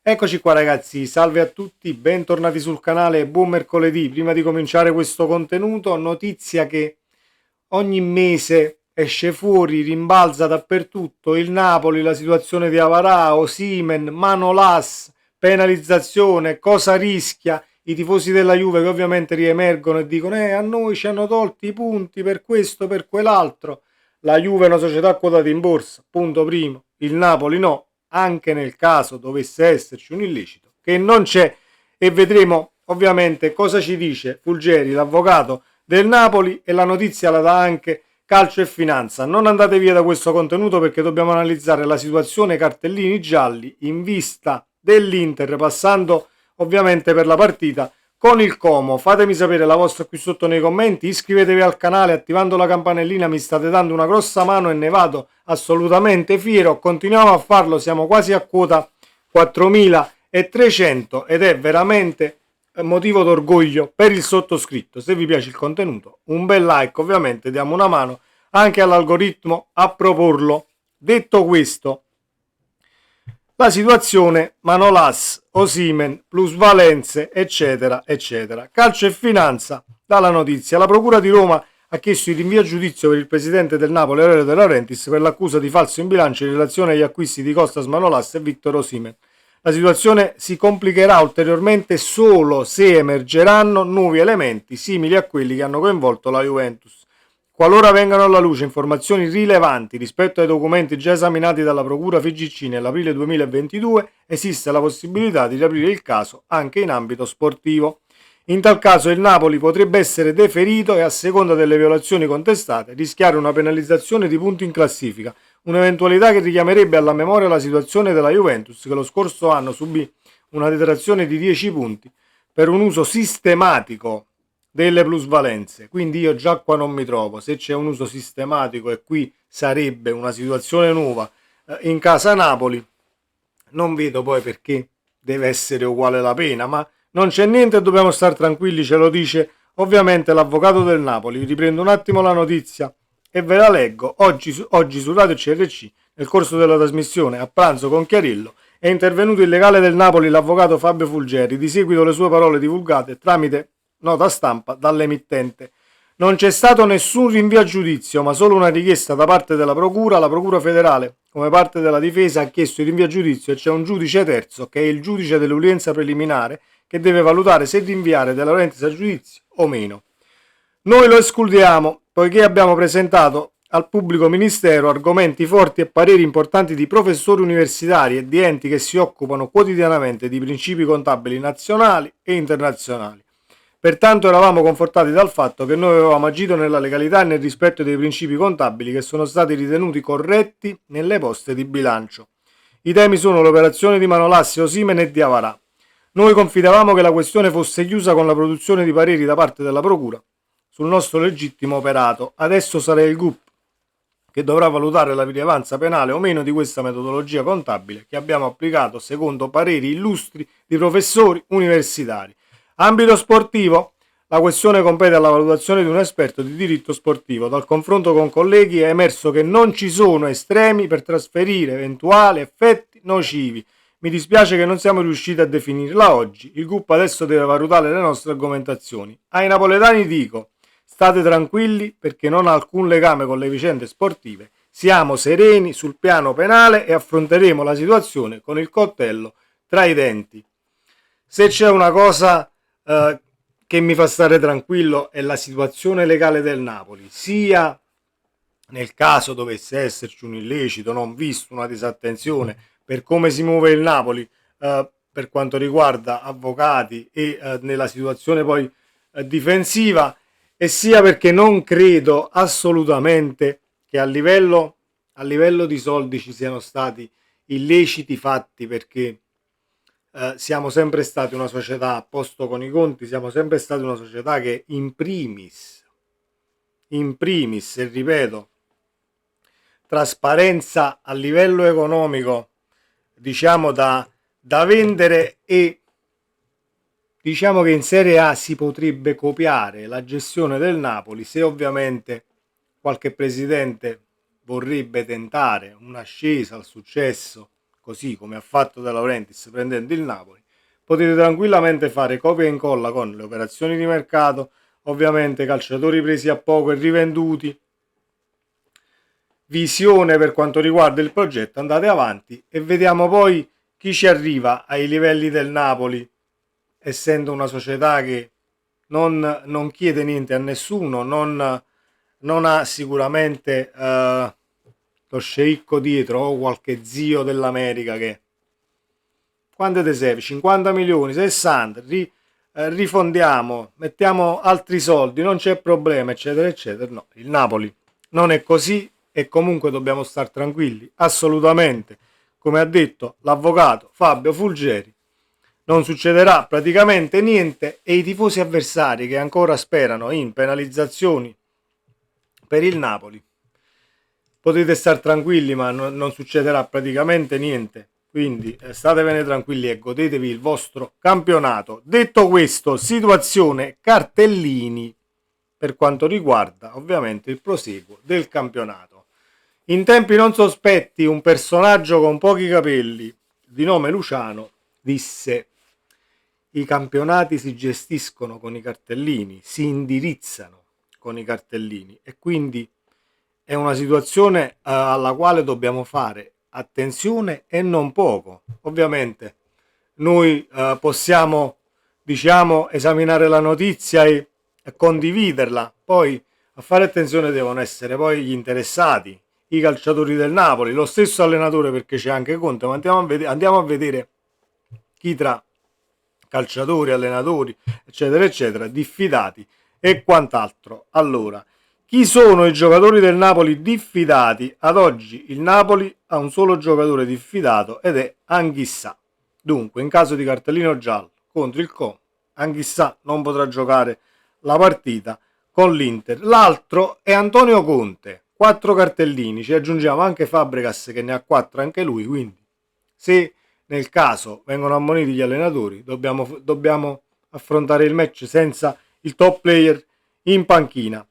Eccoci qua ragazzi, salve a tutti, bentornati sul canale, buon mercoledì. Prima di cominciare questo contenuto, notizia che ogni mese esce fuori, rimbalza dappertutto, il Napoli, la situazione di Avarà, Osimhen, Manolas, penalizzazione, cosa rischia, i tifosi della Juve che ovviamente riemergono e dicono a noi ci hanno tolti i punti per questo, per quell'altro. La Juve è una società quotata in borsa, punto primo, il Napoli no, anche nel caso dovesse esserci un illecito, che non c'è, e vedremo ovviamente cosa ci dice Fulgeri, l'avvocato del Napoli, e la notizia la dà anche Calcio e Finanza. Non andate via da questo contenuto perché dobbiamo analizzare la situazione cartellini gialli in vista dell'Inter, passando ovviamente per la partita con il Como. Fatemi sapere la vostra qui sotto nei commenti, iscrivetevi al canale attivando la campanellina, mi state dando una grossa mano e ne vado assolutamente fiero. Continuiamo a farlo, siamo quasi a quota 4300 ed è veramente motivo d'orgoglio per il sottoscritto. Se vi piace il contenuto, un bel like, ovviamente diamo una mano anche all'algoritmo a proporlo. Detto questo, la situazione Manolas, Osimhen, plusvalenze, eccetera, eccetera. Calcio e Finanza, dalla notizia, la Procura di Roma ha chiesto il rinvio a giudizio per il presidente del Napoli, Aurelio De Laurentiis, per l'accusa di falso in bilancio in relazione agli acquisti di Costas Manolas e Victor Osimhen. La situazione si complicherà ulteriormente solo se emergeranno nuovi elementi simili a quelli che hanno coinvolto la Juventus. Qualora vengano alla luce informazioni rilevanti rispetto ai documenti già esaminati dalla Procura FIGC nell'aprile 2022, esiste la possibilità di riaprire il caso anche in ambito sportivo. In tal caso il Napoli potrebbe essere deferito e, a seconda delle violazioni contestate, rischiare una penalizzazione di punti in classifica, un'eventualità che richiamerebbe alla memoria la situazione della Juventus, che lo scorso anno subì una detrazione di 10 punti per un uso sistematico delle plusvalenze. Quindi io già qua non mi trovo. Se c'è un uso sistematico e qui sarebbe una situazione nuova in casa Napoli, non vedo poi perché deve essere uguale la pena, ma non c'è niente e dobbiamo stare tranquilli, ce lo dice ovviamente l'avvocato del Napoli. Riprendo un attimo la notizia e ve la leggo. Oggi su Radio CRC, nel corso della trasmissione A pranzo con Chiarillo, è intervenuto il legale del Napoli, l'avvocato Fabio Fulgeri, di seguito le sue parole divulgate tramite nota stampa dall'emittente. Non c'è stato nessun rinvio a giudizio, ma solo una richiesta da parte della Procura. La Procura federale, come parte della difesa, ha chiesto il rinvio a giudizio e c'è un giudice terzo, che è il giudice dell'udienza preliminare, che deve valutare se rinviare De Laurentiis a giudizio o meno. Noi lo escludiamo, poiché abbiamo presentato al pubblico ministero argomenti forti e pareri importanti di professori universitari e di enti che si occupano quotidianamente di principi contabili nazionali e internazionali. Pertanto eravamo confortati dal fatto che noi avevamo agito nella legalità e nel rispetto dei principi contabili che sono stati ritenuti corretti nelle poste di bilancio. I temi sono l'operazione di Manolas, Osimhen e di Avarà. Noi confidavamo che la questione fosse chiusa con la produzione di pareri da parte della Procura sul nostro legittimo operato. Adesso sarà il GUP che dovrà valutare la rilevanza penale o meno di questa metodologia contabile che abbiamo applicato secondo pareri illustri di professori universitari. Ambito sportivo. La questione compete alla valutazione di un esperto di diritto sportivo. Dal confronto con colleghi è emerso che non ci sono estremi per trasferire eventuali effetti nocivi. Mi dispiace che non siamo riusciti a definirla oggi. Il GUP adesso deve valutare le nostre argomentazioni. Ai napoletani dico: state tranquilli perché non ha alcun legame con le vicende sportive. Siamo sereni sul piano penale e affronteremo la situazione con il coltello tra i denti. Se c'è una cosa che mi fa stare tranquillo è la situazione legale del Napoli, sia nel caso dovesse esserci un illecito non visto, una disattenzione per come si muove il Napoli per quanto riguarda avvocati e nella situazione poi difensiva, e sia perché non credo assolutamente che a livello di soldi ci siano stati illeciti fatti, perché siamo sempre stati una società a posto con i conti, siamo sempre stati una società che in primis, e ripeto, trasparenza a livello economico, diciamo da vendere, e diciamo che in Serie A si potrebbe copiare la gestione del Napoli se ovviamente qualche presidente vorrebbe tentare un'ascesa al successo così come ha fatto De Laurentiis prendendo il Napoli, potete tranquillamente fare copia e incolla con le operazioni di mercato, ovviamente calciatori presi a poco e rivenduti, visione per quanto riguarda il progetto, andate avanti e vediamo poi chi ci arriva ai livelli del Napoli, essendo una società che non chiede niente a nessuno, non ha sicuramente lo sceicco dietro o qualche zio dell'America che quante te serve? 50 milioni, 60, rifondiamo, mettiamo altri soldi, non c'è problema, eccetera, eccetera. No, il Napoli non è così e comunque dobbiamo stare tranquilli, assolutamente. Come ha detto l'avvocato Fabio Fulgeri, non succederà praticamente niente e i tifosi avversari che ancora sperano in penalizzazioni per il Napoli, potete stare tranquilli, ma non succederà praticamente niente. Quindi statevene tranquilli e godetevi il vostro campionato. Detto questo, situazione cartellini per quanto riguarda ovviamente il proseguo del campionato. In tempi non sospetti, un personaggio con pochi capelli di nome Luciano disse: i campionati si gestiscono con i cartellini, si indirizzano con i cartellini e quindi è una situazione alla quale dobbiamo fare attenzione e non poco. Ovviamente noi possiamo, diciamo, esaminare la notizia e condividerla, poi a fare attenzione devono essere poi gli interessati, i calciatori del Napoli, lo stesso allenatore, perché c'è anche Conte, ma andiamo a vedere chi tra calciatori, allenatori, eccetera, eccetera, diffidati e quant'altro. Allora, chi sono i giocatori del Napoli diffidati? Ad oggi il Napoli ha un solo giocatore diffidato ed è Anghissà. Dunque, in caso di cartellino giallo contro il Como, Anghissà non potrà giocare la partita con l'Inter. L'altro è Antonio Conte, 4 cartellini, ci aggiungiamo anche Fabregas che ne ha 4 anche lui, quindi se nel caso vengono ammoniti gli allenatori dobbiamo affrontare il match senza il top player in panchina.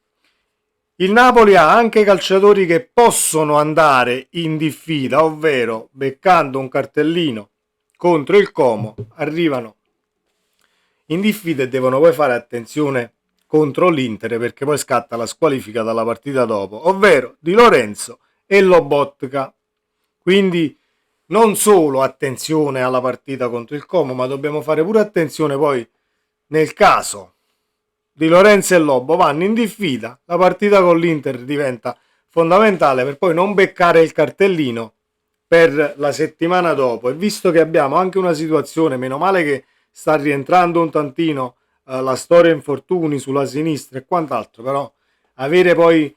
Il Napoli ha anche calciatori che possono andare in diffida, ovvero beccando un cartellino contro il Como arrivano in diffida e devono poi fare attenzione contro l'Inter perché poi scatta la squalifica dalla partita dopo, ovvero Di Lorenzo e Lobotka. Quindi non solo attenzione alla partita contro il Como, ma dobbiamo fare pure attenzione poi nel caso Di Lorenzo e Lobo vanno in diffida, la partita con l'Inter diventa fondamentale per poi non beccare il cartellino per la settimana dopo. E visto che abbiamo anche una situazione, meno male che sta rientrando un tantino la storia infortuni sulla sinistra e quant'altro, però avere poi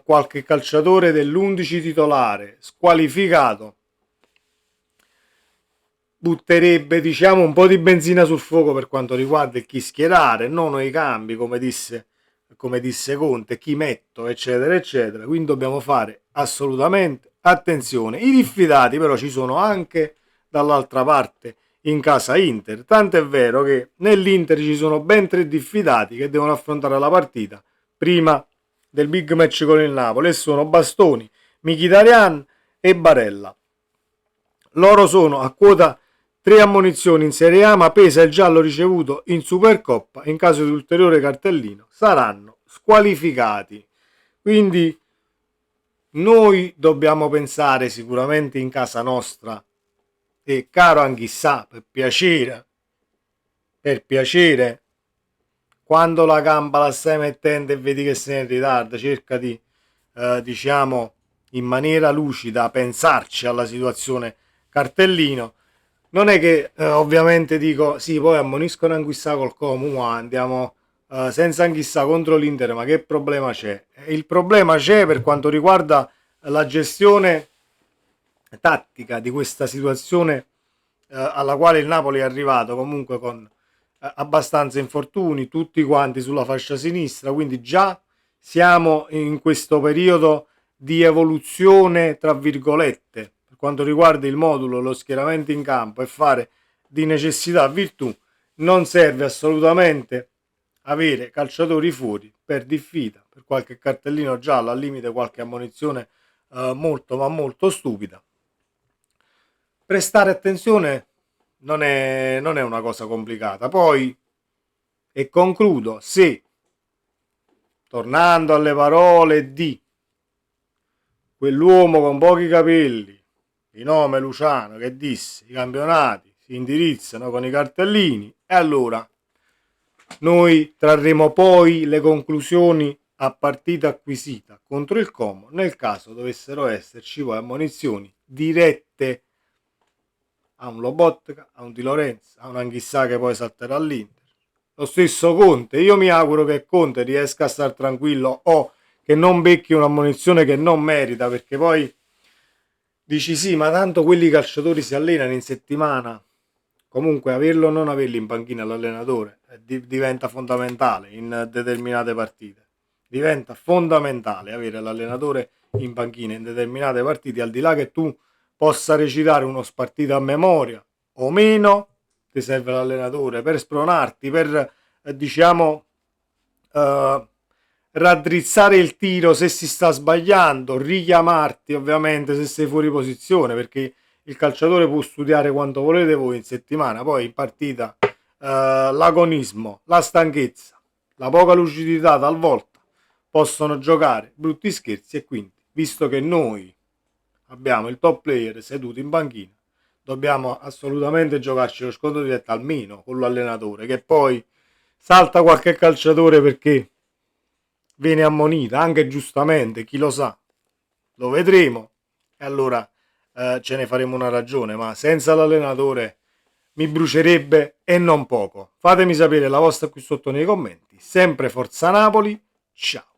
qualche calciatore dell'11 titolare squalificato butterebbe, diciamo, un po' di benzina sul fuoco per quanto riguarda chi schierare, non i cambi, come disse Conte, chi metto, eccetera, eccetera. Quindi dobbiamo fare assolutamente attenzione. I diffidati però ci sono anche dall'altra parte in casa Inter, tanto è vero che nell'Inter ci sono ben 3 diffidati che devono affrontare la partita prima del big match con il Napoli e sono Bastoni, Mkhitaryan e Barella. Loro sono a quota 3 ammonizioni in Serie A, ma pesa il giallo ricevuto in Supercoppa. In caso di ulteriore cartellino saranno squalificati. Quindi noi dobbiamo pensare sicuramente in casa nostra e caro Anghissà, per piacere, quando la gamba la stai mettendo e vedi che sei in ritardo, cerca di, diciamo, in maniera lucida pensarci alla situazione cartellino. Non è che ovviamente dico sì, poi ammoniscono Anguissa col Como, ma andiamo senza Anguissa contro l'Inter, ma che problema c'è? Il problema c'è per quanto riguarda la gestione tattica di questa situazione alla quale il Napoli è arrivato comunque con abbastanza infortuni, tutti quanti sulla fascia sinistra, quindi già siamo in questo periodo di evoluzione tra virgolette per quanto riguarda il modulo, lo schieramento in campo e fare di necessità virtù. Non serve assolutamente avere calciatori fuori per diffida, per qualche cartellino giallo, al limite qualche ammonizione molto ma molto stupida. prestare attenzione non è una cosa complicata. Poi, e concludo, se, tornando alle parole di quell'uomo con pochi capelli, di nome Luciano, che disse i campionati si indirizzano con i cartellini, e allora noi trarremo poi le conclusioni a partita acquisita contro il Como nel caso dovessero esserci poi ammonizioni dirette a un Lobotka, a un Di Lorenzo, a un Anghissà che poi salterà all'Inter. Lo stesso Conte, io mi auguro che Conte riesca a star tranquillo o che non becchi un'ammonizione che non merita, perché poi dici sì, ma tanto quelli calciatori si allenano in settimana. Comunque averlo o non averli in panchina l'allenatore diventa fondamentale in determinate partite. Diventa fondamentale avere l'allenatore in panchina in determinate partite, al di là che tu possa recitare uno spartito a memoria o meno, ti serve l'allenatore per spronarti, per diciamo raddrizzare il tiro se si sta sbagliando, richiamarti ovviamente se sei fuori posizione, perché il calciatore può studiare quanto volete voi in settimana, poi in partita l'agonismo, la stanchezza, la poca lucidità talvolta possono giocare brutti scherzi, e quindi visto che noi abbiamo il top player seduto in panchina, dobbiamo assolutamente giocarci lo scontro diretto almeno con l'allenatore, che poi salta qualche calciatore perché viene ammonita, anche giustamente, chi lo sa, lo vedremo, e allora ce ne faremo una ragione, ma senza l'allenatore mi brucerebbe e non poco. Fatemi sapere la vostra qui sotto nei commenti. Sempre Forza Napoli, ciao!